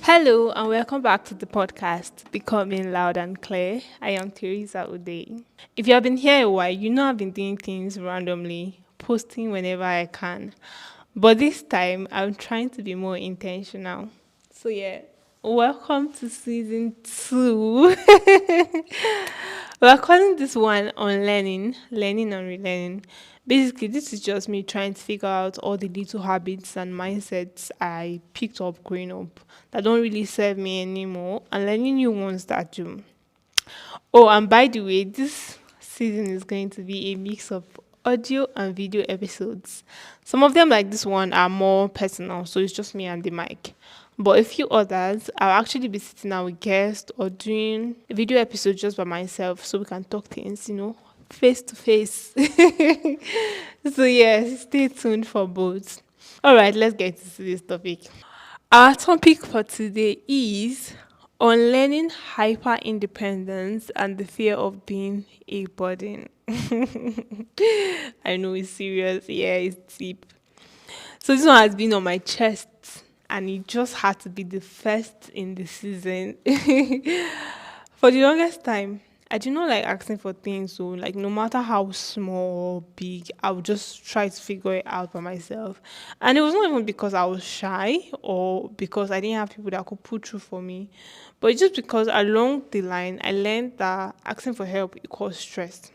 Hello and welcome back to the podcast, Becoming Loud and Clear. I am Teresa Ude. If you have been here a while, you know I've been doing things randomly, posting whenever I can. But this time, I'm trying to be more intentional. So, yeah, welcome to season 2. We're calling this one Unlearning, Learning and Relearning. Basically, this is just me trying to figure out all the little habits and mindsets I picked up growing up that don't really serve me anymore and learning new ones that do. Oh, and by the way, this season is going to be a mix of audio and video episodes. Some of them, like this one, are more personal, so it's just me and the mic. But a few others, I'll actually be sitting down with guests or doing a video episode just by myself so we can talk things, face to face. So, yes, stay tuned for both. All right, let's get into this topic. Our topic for today is on learning hyper independence and the fear of being a burden. I know it's serious. Yeah, it's deep. So this one has been on my chest and it just had to be the first in the season. For the longest time, I do not like asking for things. So, like, no matter how small or big, I would just try to figure it out by myself. And it was not even because I was shy or because I didn't have people that could put through for me, but it's just because along the line, I learned that asking for help equals stress.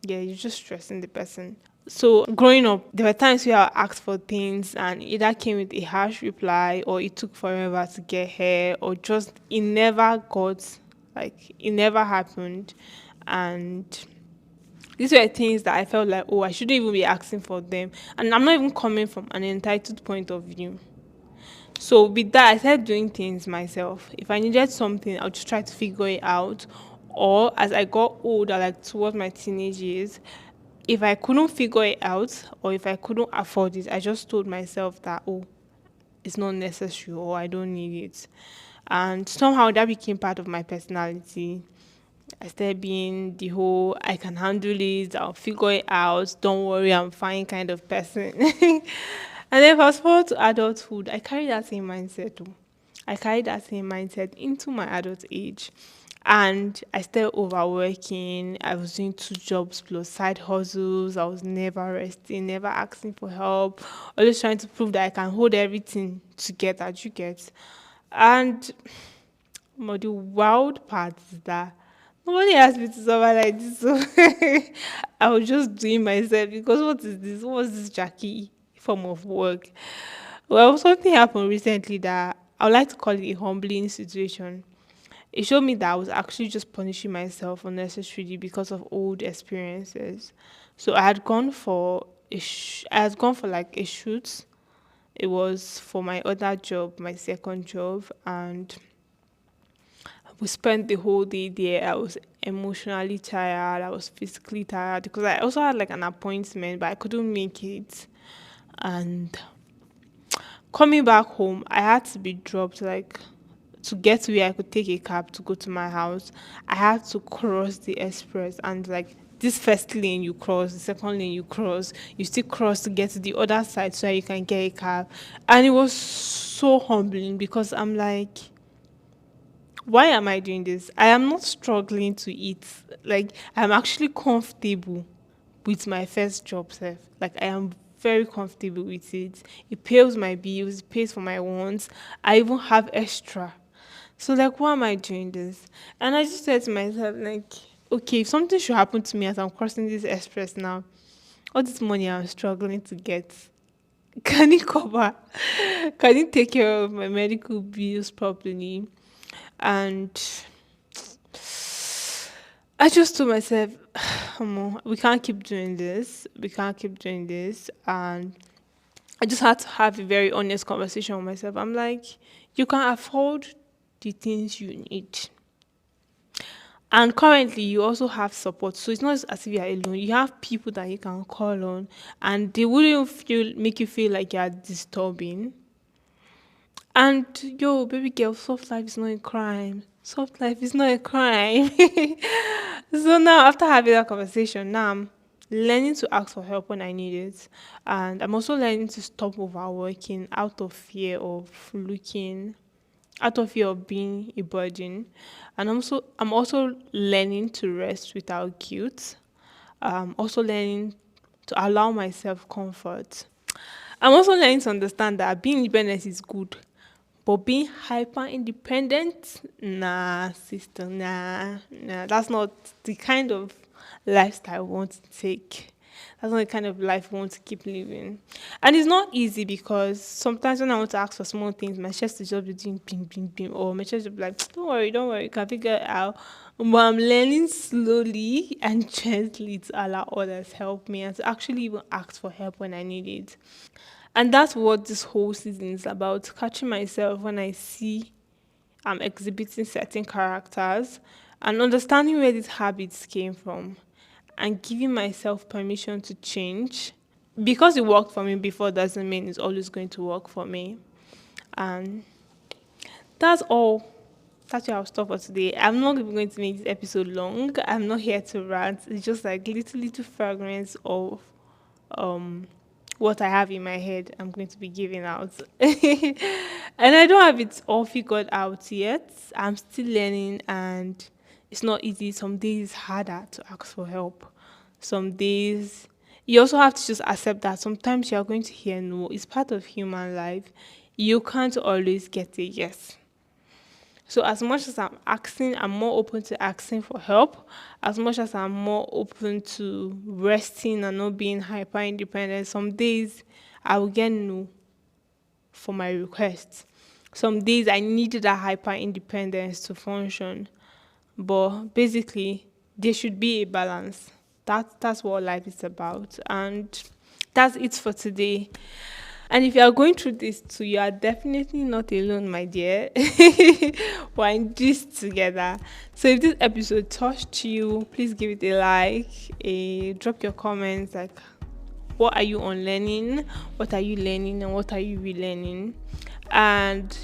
Yeah, you're just stressing the person. So growing up, there were times where I asked for things and either came with a harsh reply or it took forever to get here or just it never happened. And these were things that I felt like, oh, I shouldn't even be asking for them. And I'm not even coming from an entitled point of view. So with that, I started doing things myself. If I needed something, I'll just try to figure it out. Or as I got older, like towards my teenage years, if I couldn't figure it out or if I couldn't afford it, I just told myself that, oh, it's not necessary or I don't need it. And somehow that became part of my personality. I started being the whole I can handle it, I'll figure it out, don't worry, I'm fine kind of person. And then fast forward to adulthood, I carry that same mindset too. I carry that same mindset into my adult age. And I started overworking. I was doing two jobs plus side hustles. I was never resting, never asking for help, always trying to prove that I can hold everything together. You get? And but the wild part is that nobody asked me to suffer like this. So I was just doing myself because what is this? What's this Jackie form of work? Well, something happened recently that I would like to call it a humbling situation. It showed me that I was actually just punishing myself unnecessarily because of old experiences. So I had gone for like a shoot. It was for my other job, my second job, and we spent the whole day there. I was emotionally tired. I was physically tired because I also had like an appointment, but I couldn't make it. And coming back home, I had to be dropped like to get to where I could take a cab to go to my house. I had to cross the express and like this first lane you cross, the second lane you cross, you still cross to get to the other side so you can get a cab. And it was so humbling because I'm like, why am I doing this? I am not struggling to eat. Like I'm actually comfortable with my first job self. Like I am very comfortable with it. It pays my bills, it pays for my wants. I even have extra. So like why am I doing this? And I just said to myself, like, okay, if something should happen to me as I'm crossing this express now, all this money I'm struggling to get, can it cover? Can it take care of my medical bills properly? And I just told myself, Omo, we can't keep doing this. We can't keep doing this. And I just had to have a very honest conversation with myself. I'm like, you can afford the things you need. And currently, you also have support. So it's not as if you're alone. You have people that you can call on, and they wouldn't make you feel like you're disturbing. And yo, baby girl, soft life is not a crime. Soft life is not a crime. So now, after having that conversation, now I'm learning to ask for help when I need it. And I'm also learning to stop overworking out of fear of looking out of fear of being a burden. And I'm also learning to rest without guilt. Also learning to allow myself comfort. I'm also learning to understand that being independent is good, but being hyper independent, nah, sister, nah, that's not the kind of lifestyle I want to take. That's not the kind of life I want to keep living. And it's not easy because sometimes when I want to ask for small things, my chest is just be doing bing, bing, bing, or my chest will be like, don't worry, you can figure it out. But I'm learning slowly and gently to allow others help me and to actually even ask for help when I need it. And that's what this whole season is about, catching myself when I see I'm exhibiting certain characters and understanding where these habits came from and giving myself permission to change. Because it worked for me before doesn't mean it's always going to work for me. And that's all. That's where I'll stop for today. I'm not even going to make this episode long. I'm not here to rant. It's just like little fragments of um what I have in my head I'm going to be giving out. And I don't have it all figured out yet. I'm still learning and it's not easy. Some days it's harder to ask for help. Some days you also have to just accept that sometimes you're going to hear no. It's part of human life. You can't always get a yes. So as much as I'm asking, I'm more open to asking for help. As much as I'm more open to resting and not being hyper independent, some days I will get no for my requests. Some days I need that hyper independence to function. But basically, there should be a balance. That's what life is about. And that's it for today. And if you are going through this too, you are definitely not alone, my dear. We're in this together. So if this episode touched you, please give it a like, drop your comments like what are you unlearning, what are you learning, and what are you relearning. And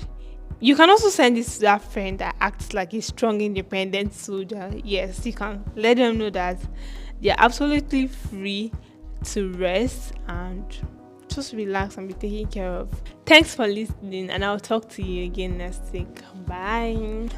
you can also send this to that friend that acts like a strong, independent soldier. Yes, you can let them know that they're absolutely free to rest and just relax and be taken care of. Thanks for listening, and I'll talk to you again next week. Bye.